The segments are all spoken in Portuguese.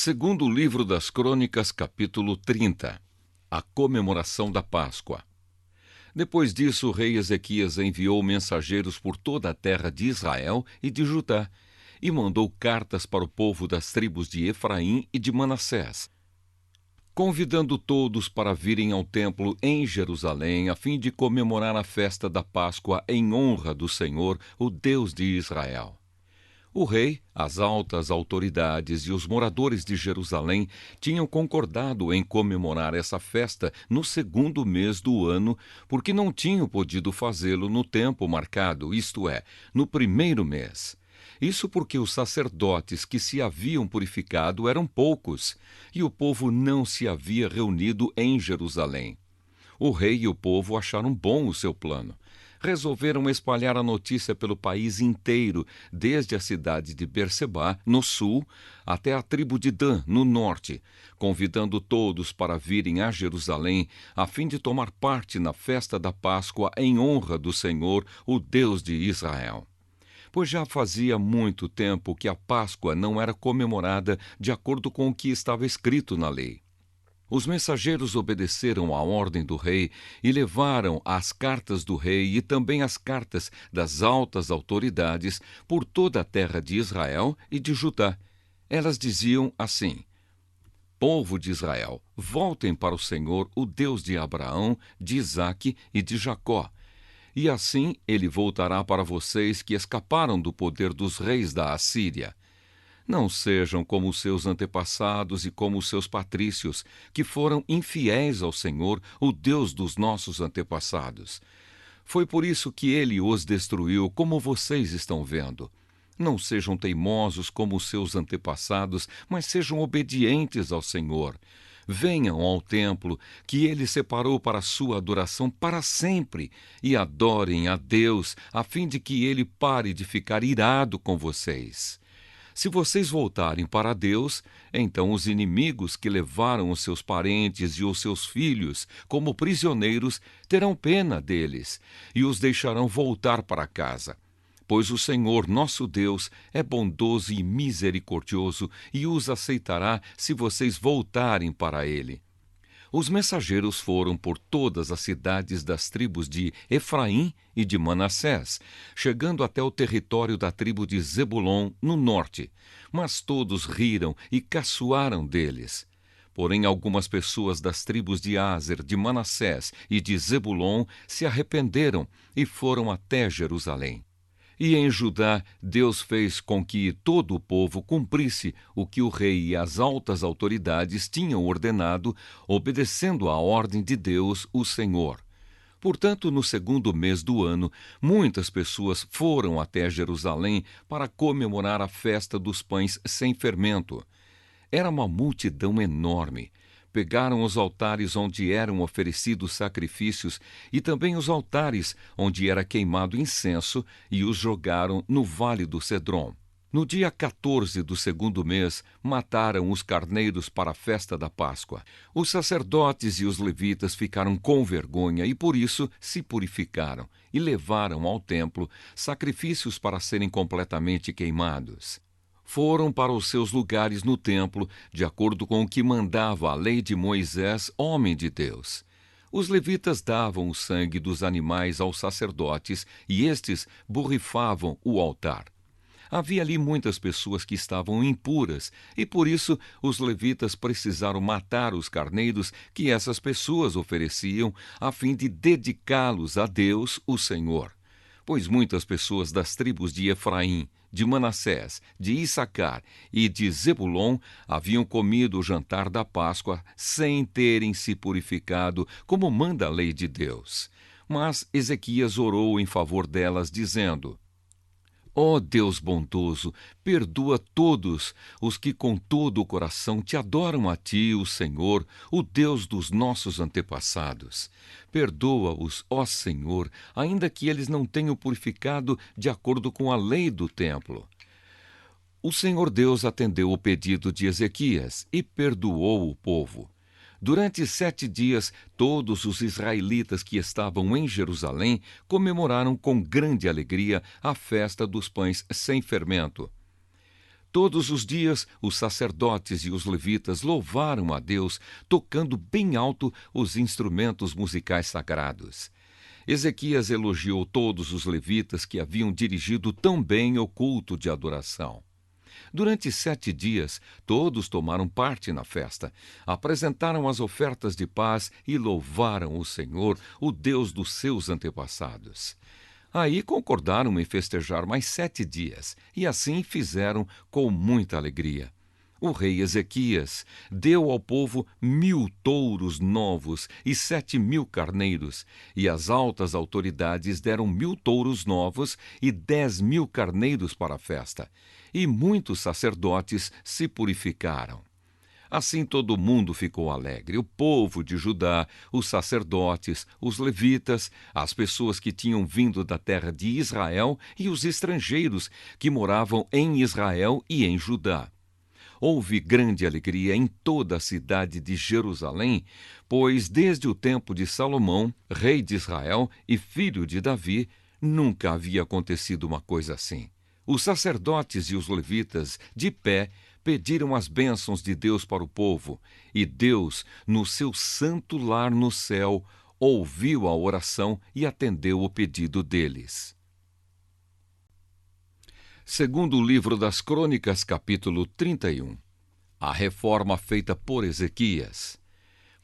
Segundo livro das Crônicas, capítulo 30. A comemoração da Páscoa. Depois disso, o rei Ezequias enviou mensageiros por toda a terra de Israel e de Judá, e mandou cartas para o povo das tribos de Efraim e de Manassés, convidando todos para virem ao templo em Jerusalém, a fim de comemorar a festa da Páscoa em honra do Senhor, o Deus de Israel. O rei, as altas autoridades e os moradores de Jerusalém tinham concordado em comemorar essa festa no segundo mês do ano, porque não tinham podido fazê-lo no tempo marcado, isto é, no primeiro mês. Isso porque os sacerdotes que se haviam purificado eram poucos, e o povo não se havia reunido em Jerusalém. O rei e o povo acharam bom o seu plano. Resolveram espalhar a notícia pelo país inteiro, desde a cidade de Berseba, no sul, até a tribo de Dan, no norte, convidando todos para virem a Jerusalém, a fim de tomar parte na festa da Páscoa em honra do Senhor, o Deus de Israel. Pois já fazia muito tempo que a Páscoa não era comemorada de acordo com o que estava escrito na lei. Os mensageiros obedeceram à ordem do rei e levaram as cartas do rei e também as cartas das altas autoridades por toda a terra de Israel e de Judá. Elas diziam assim: Povo de Israel, voltem para o Senhor, o Deus de Abraão, de Isaque e de Jacó. E assim ele voltará para vocês que escaparam do poder dos reis da Assíria. Não sejam como os seus antepassados e como os seus patrícios, que foram infiéis ao Senhor, o Deus dos nossos antepassados. Foi por isso que ele os destruiu, como vocês estão vendo. Não sejam teimosos como os seus antepassados, mas sejam obedientes ao Senhor. Venham ao templo que ele separou para a sua adoração para sempre e adorem a Deus, a fim de que ele pare de ficar irado com vocês. Se vocês voltarem para Deus, então os inimigos que levaram os seus parentes e os seus filhos como prisioneiros terão pena deles e os deixarão voltar para casa. Pois o Senhor, nosso Deus, é bondoso e misericordioso e os aceitará se vocês voltarem para Ele. Os mensageiros foram por todas as cidades das tribos de Efraim e de Manassés, chegando até o território da tribo de Zebulon, no norte. Mas todos riram e caçoaram deles. Porém, algumas pessoas das tribos de Aser, de Manassés e de Zebulon se arrependeram e foram até Jerusalém. E em Judá, Deus fez com que todo o povo cumprisse o que o rei e as altas autoridades tinham ordenado, obedecendo à ordem de Deus, o Senhor. Portanto, no segundo mês do ano, muitas pessoas foram até Jerusalém para comemorar a festa dos pães sem fermento. Era uma multidão enorme. Pegaram os altares onde eram oferecidos sacrifícios e também os altares onde era queimado incenso e os jogaram no vale do Cedron. No dia 14 do segundo mês, mataram os carneiros para a festa da Páscoa. Os sacerdotes e os levitas ficaram com vergonha e por isso se purificaram e levaram ao templo sacrifícios para serem completamente queimados. Foram para os seus lugares no templo, de acordo com o que mandava a lei de Moisés, homem de Deus. Os levitas davam o sangue dos animais aos sacerdotes e estes borrifavam o altar. Havia ali muitas pessoas que estavam impuras e, por isso, os levitas precisaram matar os carneiros que essas pessoas ofereciam a fim de dedicá-los a Deus, o Senhor. Pois muitas pessoas das tribos de Efraim, de Manassés, de Issacar e de Zebulon haviam comido o jantar da Páscoa sem terem se purificado, como manda a lei de Deus. Mas Ezequias orou em favor delas, dizendo: Ó Deus bondoso, perdoa todos os que com todo o coração te adoram a ti, o Senhor, o Deus dos nossos antepassados. Perdoa-os, ó Senhor, ainda que eles não tenham purificado de acordo com a lei do templo. O Senhor Deus atendeu o pedido de Ezequias e perdoou o povo. Durante 7 dias, todos os israelitas que estavam em Jerusalém comemoraram com grande alegria a festa dos pães sem fermento. Todos os dias, os sacerdotes e os levitas louvaram a Deus, tocando bem alto os instrumentos musicais sagrados. Ezequias elogiou todos os levitas que haviam dirigido tão bem o culto de adoração. Durante 7 dias, todos tomaram parte na festa, apresentaram as ofertas de paz e louvaram o Senhor, o Deus dos seus antepassados. Aí concordaram em festejar mais 7 dias, e assim fizeram com muita alegria. O rei Ezequias deu ao povo 1.000 touros novos e 7.000 carneiros, e as altas autoridades deram 1.000 touros novos e 10.000 carneiros para a festa, e muitos sacerdotes se purificaram. Assim todo mundo ficou alegre, o povo de Judá, os sacerdotes, os levitas, as pessoas que tinham vindo da terra de Israel e os estrangeiros que moravam em Israel e em Judá. Houve grande alegria em toda a cidade de Jerusalém, pois desde o tempo de Salomão, rei de Israel e filho de Davi, nunca havia acontecido uma coisa assim. Os sacerdotes e os levitas, de pé, pediram as bênçãos de Deus para o povo, e Deus, no seu santo lar no céu, ouviu a oração e atendeu o pedido deles. Segundo o livro das Crônicas, capítulo 31. A reforma feita por Ezequias.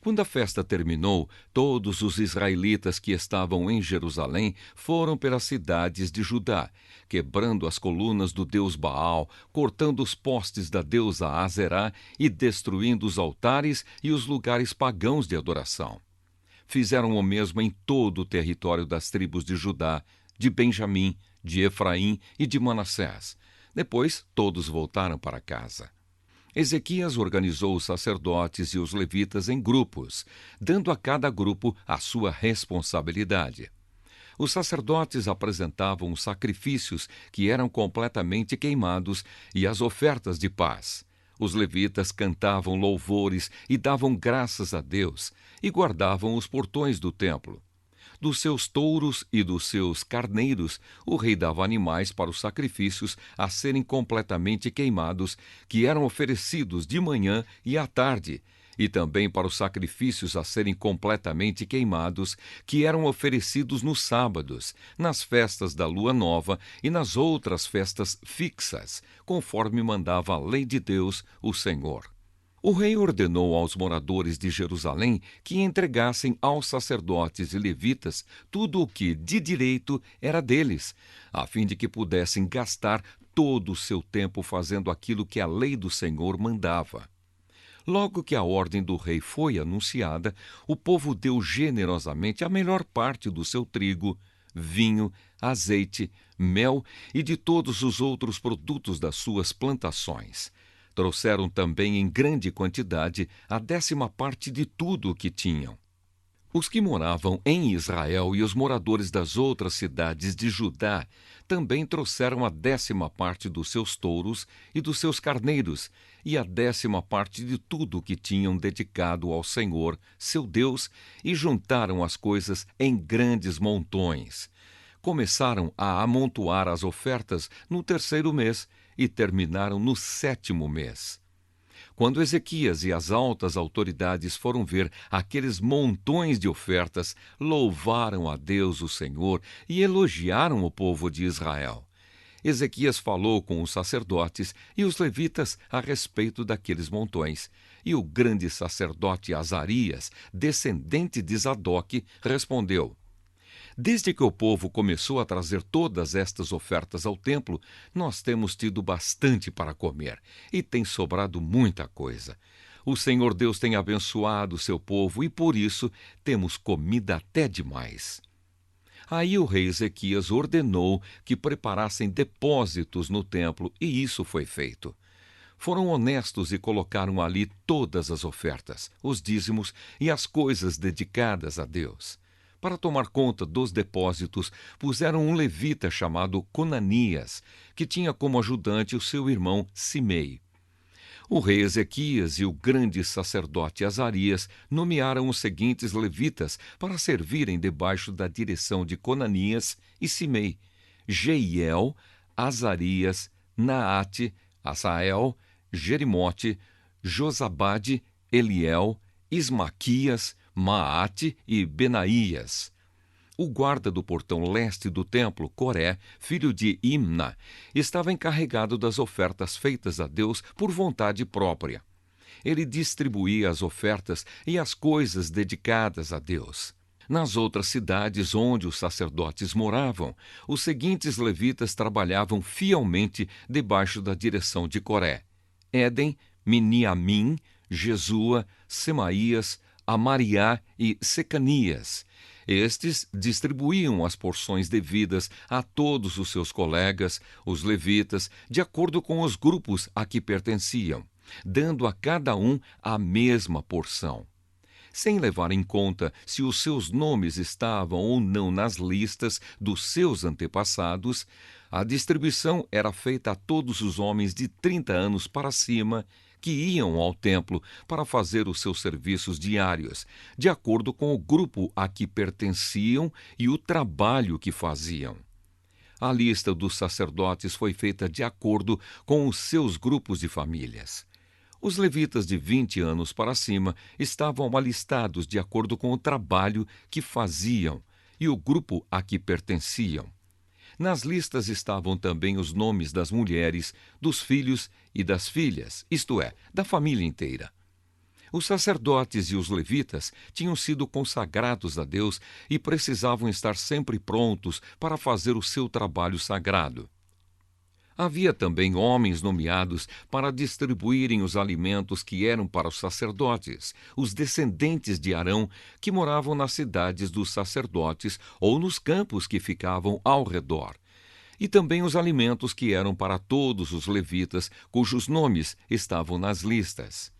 Quando a festa terminou, todos os israelitas que estavam em Jerusalém foram pelas cidades de Judá, quebrando as colunas do deus Baal, cortando os postes da deusa Azerá e destruindo os altares e os lugares pagãos de adoração. Fizeram o mesmo em todo o território das tribos de Judá, de Benjamim, de Efraim e de Manassés. Depois, todos voltaram para casa. Ezequias organizou os sacerdotes e os levitas em grupos, dando a cada grupo a sua responsabilidade. Os sacerdotes apresentavam os sacrifícios que eram completamente queimados e as ofertas de paz. Os levitas cantavam louvores e davam graças a Deus e guardavam os portões do templo. Dos seus touros e dos seus carneiros, o rei dava animais para os sacrifícios a serem completamente queimados, que eram oferecidos de manhã e à tarde, e também para os sacrifícios a serem completamente queimados, que eram oferecidos nos sábados, nas festas da lua nova e nas outras festas fixas, conforme mandava a lei de Deus, o Senhor. O rei ordenou aos moradores de Jerusalém que entregassem aos sacerdotes e levitas tudo o que, de direito, era deles, a fim de que pudessem gastar todo o seu tempo fazendo aquilo que a lei do Senhor mandava. Logo que a ordem do rei foi anunciada, o povo deu generosamente a melhor parte do seu trigo, vinho, azeite, mel e de todos os outros produtos das suas plantações. Trouxeram também em grande quantidade a 10ª parte de tudo o que tinham. Os que moravam em Israel e os moradores das outras cidades de Judá também trouxeram a 10ª parte dos seus touros e dos seus carneiros e a 10ª parte de tudo o que tinham dedicado ao Senhor, seu Deus, e juntaram as coisas em grandes montões. Começaram a amontoar as ofertas no 3º mês e terminaram no 7º mês. Quando Ezequias e as altas autoridades foram ver aqueles montões de ofertas, louvaram a Deus, o Senhor, e elogiaram o povo de Israel. Ezequias falou com os sacerdotes e os levitas a respeito daqueles montões, e o grande sacerdote Azarias, descendente de Zadoque, respondeu: Desde que o povo começou a trazer todas estas ofertas ao templo, nós temos tido bastante para comer e tem sobrado muita coisa. O Senhor Deus tem abençoado o seu povo e por isso temos comida até demais. Aí o rei Ezequias ordenou que preparassem depósitos no templo e isso foi feito. Foram honestos e colocaram ali todas as ofertas, os dízimos e as coisas dedicadas a Deus. Para tomar conta dos depósitos, puseram um levita chamado Conanias, que tinha como ajudante o seu irmão Simei. O rei Ezequias e o grande sacerdote Azarias nomearam os seguintes levitas para servirem debaixo da direção de Conanias e Simei: Jeiel, Azarias, Naate, Asael, Jerimote, Josabade, Eliel, Ismaquias, Maate e Benaías. O guarda do portão leste do templo, Coré, filho de Imna, estava encarregado das ofertas feitas a Deus por vontade própria. Ele distribuía as ofertas e as coisas dedicadas a Deus. Nas outras cidades onde os sacerdotes moravam, os seguintes levitas trabalhavam fielmente debaixo da direção de Coré: Éden, Miniamim, Jesua, Semaías, Amariá e Secanias. Estes distribuíam as porções devidas a todos os seus colegas, os levitas, de acordo com os grupos a que pertenciam, dando a cada um a mesma porção. Sem levar em conta se os seus nomes estavam ou não nas listas dos seus antepassados, a distribuição era feita a todos os homens de 30 anos para cima que iam ao templo para fazer os seus serviços diários, de acordo com o grupo a que pertenciam e o trabalho que faziam. A lista dos sacerdotes foi feita de acordo com os seus grupos de famílias. Os levitas de 20 anos para cima estavam alistados de acordo com o trabalho que faziam e o grupo a que pertenciam. Nas listas estavam também os nomes das mulheres, dos filhos e das filhas, isto é, da família inteira. Os sacerdotes e os levitas tinham sido consagrados a Deus e precisavam estar sempre prontos para fazer o seu trabalho sagrado. Havia também homens nomeados para distribuírem os alimentos que eram para os sacerdotes, os descendentes de Arão, que moravam nas cidades dos sacerdotes ou nos campos que ficavam ao redor, e também os alimentos que eram para todos os levitas, cujos nomes estavam nas listas.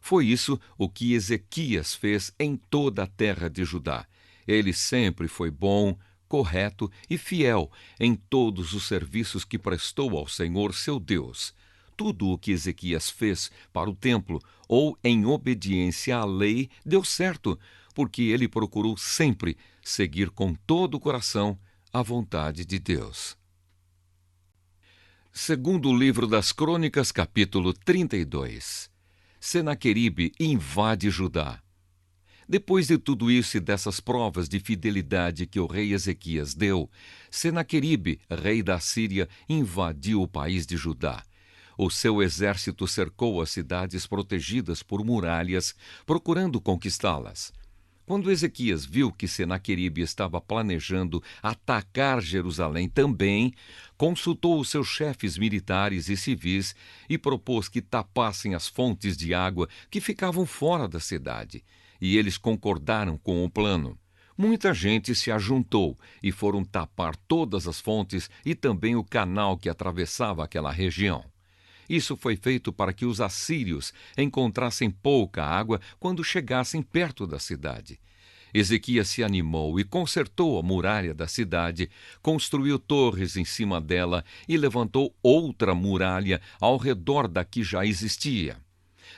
Foi isso o que Ezequias fez em toda a terra de Judá. Ele sempre foi bom, correto e fiel em todos os serviços que prestou ao Senhor seu Deus. Tudo o que Ezequias fez para o templo ou em obediência à lei deu certo, porque ele procurou sempre seguir com todo o coração a vontade de Deus. Segundo o livro das Crônicas, capítulo 32. Senaqueribe invade Judá. Depois de tudo isso e dessas provas de fidelidade que o rei Ezequias deu, Senaqueribe, rei da Síria, invadiu o país de Judá. O seu exército cercou as cidades protegidas por muralhas, procurando conquistá-las. Quando Ezequias viu que Senaqueribe estava planejando atacar Jerusalém também, consultou os seus chefes militares e civis e propôs que tapassem as fontes de água que ficavam fora da cidade. E eles concordaram com o plano. Muita gente se ajuntou e foram tapar todas as fontes e também o canal que atravessava aquela região. Isso foi feito para que os assírios encontrassem pouca água quando chegassem perto da cidade. Ezequias se animou e consertou a muralha da cidade, construiu torres em cima dela e levantou outra muralha ao redor da que já existia.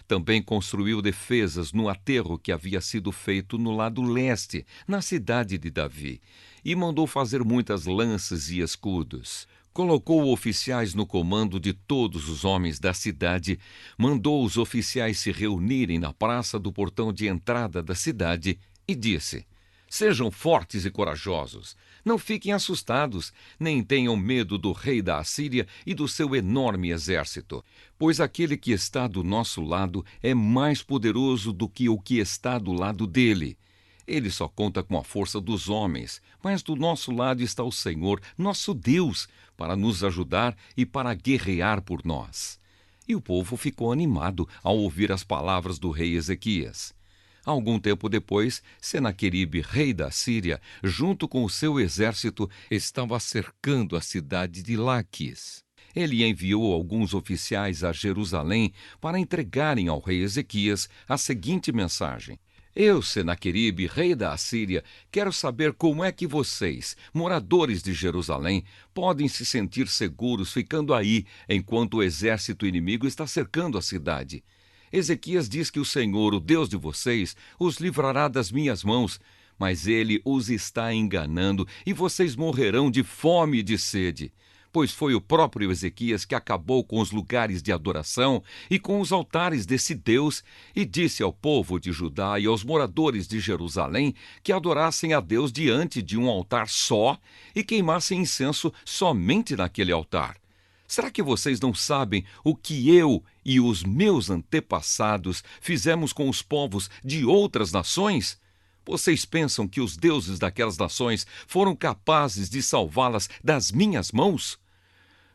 Também construiu defesas no aterro que havia sido feito no lado leste, na cidade de Davi, e mandou fazer muitas lanças e escudos. Colocou oficiais no comando de todos os homens da cidade, mandou os oficiais se reunirem na praça do portão de entrada da cidade e disse: Sejam fortes e corajosos, não fiquem assustados, nem tenham medo do rei da Assíria e do seu enorme exército, pois aquele que está do nosso lado é mais poderoso do que o que está do lado dele. Ele só conta com a força dos homens, mas do nosso lado está o Senhor, nosso Deus, para nos ajudar e para guerrear por nós. E o povo ficou animado ao ouvir as palavras do rei Ezequias. Algum tempo depois, Senaqueribe, rei da Síria, junto com o seu exército, estava cercando a cidade de Laquis. Ele enviou alguns oficiais a Jerusalém para entregarem ao rei Ezequias a seguinte mensagem: Eu, Senaqueribe, rei da Assíria, quero saber como é que vocês, moradores de Jerusalém, podem se sentir seguros ficando aí enquanto o exército inimigo está cercando a cidade. Ezequias diz que o Senhor, o Deus de vocês, os livrará das minhas mãos, mas ele os está enganando e vocês morrerão de fome e de sede. pois foi o próprio Ezequias que acabou com os lugares de adoração e com os altares desse Deus e disse ao povo de Judá e aos moradores de Jerusalém que adorassem a Deus diante de um altar só e queimassem incenso somente naquele altar. Será que vocês não sabem o que eu e os meus antepassados fizemos com os povos de outras nações? Vocês pensam que os deuses daquelas nações foram capazes de salvá-las das minhas mãos?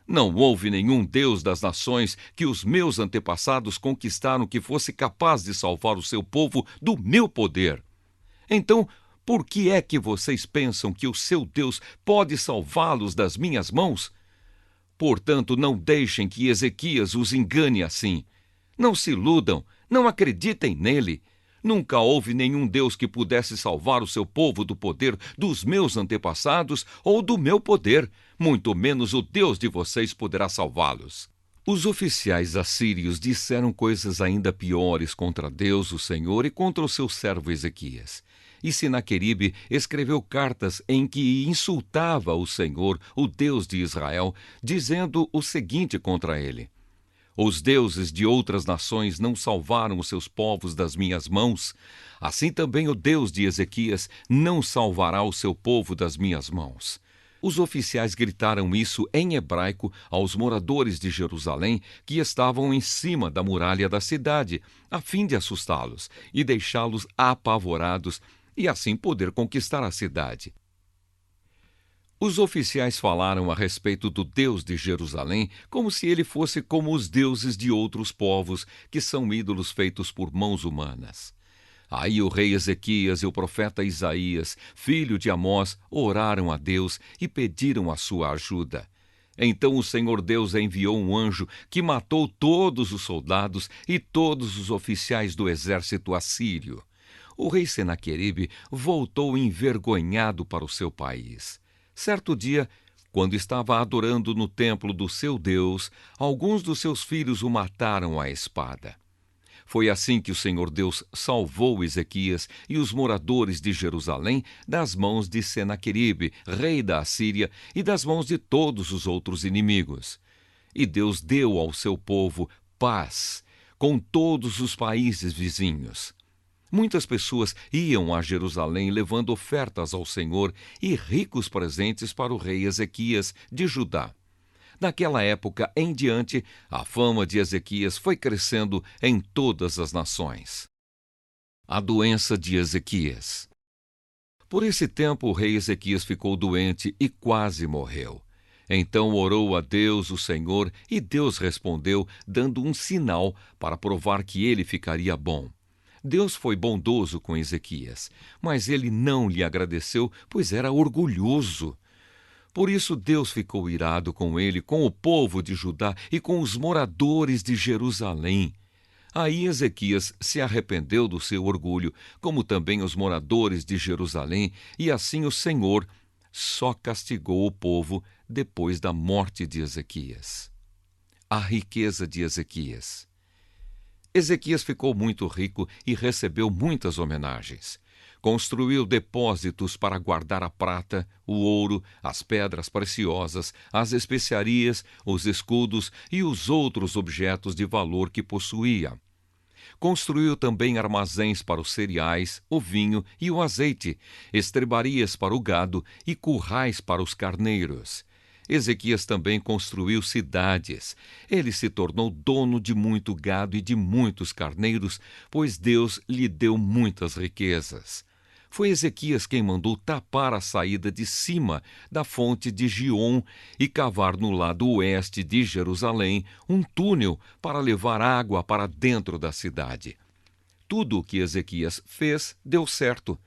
Não houve nenhum deus das nações que os meus antepassados conquistaram que fosse capaz de salvar o seu povo do meu poder. Então, por que é que vocês pensam que o seu Deus pode salvá-los das minhas mãos? Portanto, não deixem que Ezequias os engane assim. Não se iludam, não acreditem nele. Nunca houve nenhum Deus que pudesse salvar o seu povo do poder dos meus antepassados ou do meu poder, muito menos o Deus de vocês poderá salvá-los. Os oficiais assírios disseram coisas ainda piores contra Deus, o Senhor, e contra o seu servo Ezequias. E Senaqueribe escreveu cartas em que insultava o Senhor, o Deus de Israel, dizendo o seguinte contra ele: os deuses de outras nações não salvaram os seus povos das minhas mãos. Assim também o Deus de Ezequias não salvará o seu povo das minhas mãos. Os oficiais gritaram isso em hebraico aos moradores de Jerusalém que estavam em cima da muralha da cidade, a fim de assustá-los e deixá-los apavorados e assim poder conquistar a cidade. Os oficiais falaram a respeito do Deus de Jerusalém como se ele fosse como os deuses de outros povos, que são ídolos feitos por mãos humanas. Aí o rei Ezequias e o profeta Isaías, filho de Amós, oraram a Deus e pediram a sua ajuda. Então o Senhor Deus enviou um anjo que matou todos os soldados e todos os oficiais do exército assírio. O rei Senaqueribe voltou envergonhado para o seu país. Certo dia, quando estava adorando no templo do seu Deus, alguns dos seus filhos o mataram à espada. Foi assim que o Senhor Deus salvou Ezequias e os moradores de Jerusalém das mãos de Senaqueribe, rei da Assíria, e das mãos de todos os outros inimigos. E Deus deu ao seu povo paz com todos os países vizinhos. Muitas pessoas iam a Jerusalém levando ofertas ao Senhor e ricos presentes para o rei Ezequias de Judá. Naquela época em diante, a fama de Ezequias foi crescendo em todas as nações. A doença de Ezequias. Por esse tempo, o rei Ezequias ficou doente e quase morreu. Então orou a Deus, o Senhor, e Deus respondeu, dando um sinal para provar que ele ficaria bom. Deus foi bondoso com Ezequias, mas ele não lhe agradeceu, pois era orgulhoso. Por isso Deus ficou irado com ele, com o povo de Judá e com os moradores de Jerusalém. Aí Ezequias se arrependeu do seu orgulho, como também os moradores de Jerusalém, e assim o Senhor só castigou o povo depois da morte de Ezequias. A riqueza de Ezequias. Ezequias ficou muito rico e recebeu muitas homenagens. Construiu depósitos para guardar a prata, o ouro, as pedras preciosas, as especiarias, os escudos e os outros objetos de valor que possuía. Construiu também armazéns para os cereais, o vinho e o azeite, estrebarias para o gado e currais para os carneiros. Ezequias também construiu cidades. Ele se tornou dono de muito gado e de muitos carneiros, pois Deus lhe deu muitas riquezas. Foi Ezequias quem mandou tapar a saída de cima da fonte de Giom e cavar no lado oeste de Jerusalém um túnel para levar água para dentro da cidade. Tudo o que Ezequias fez deu certo.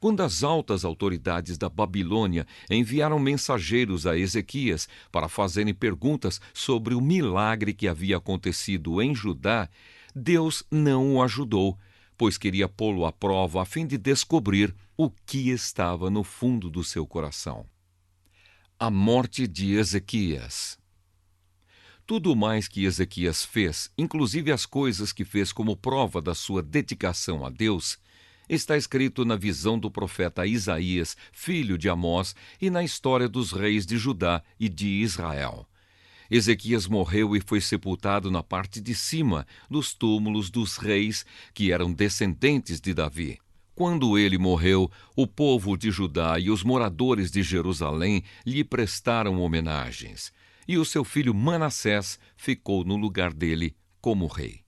Quando as altas autoridades da Babilônia enviaram mensageiros a Ezequias para fazerem perguntas sobre o milagre que havia acontecido em Judá, Deus não o ajudou, pois queria pô-lo à prova a fim de descobrir o que estava no fundo do seu coração. A morte de Ezequias. Tudo mais que Ezequias fez, inclusive as coisas que fez como prova da sua dedicação a Deus, Está escrito na visão do profeta Isaías, filho de Amós, e na história dos reis de Judá e de Israel. Ezequias morreu e foi sepultado na parte de cima dos túmulos dos reis que eram descendentes de Davi. Quando ele morreu, o povo de Judá e os moradores de Jerusalém lhe prestaram homenagens, e o seu filho Manassés ficou no lugar dele como rei.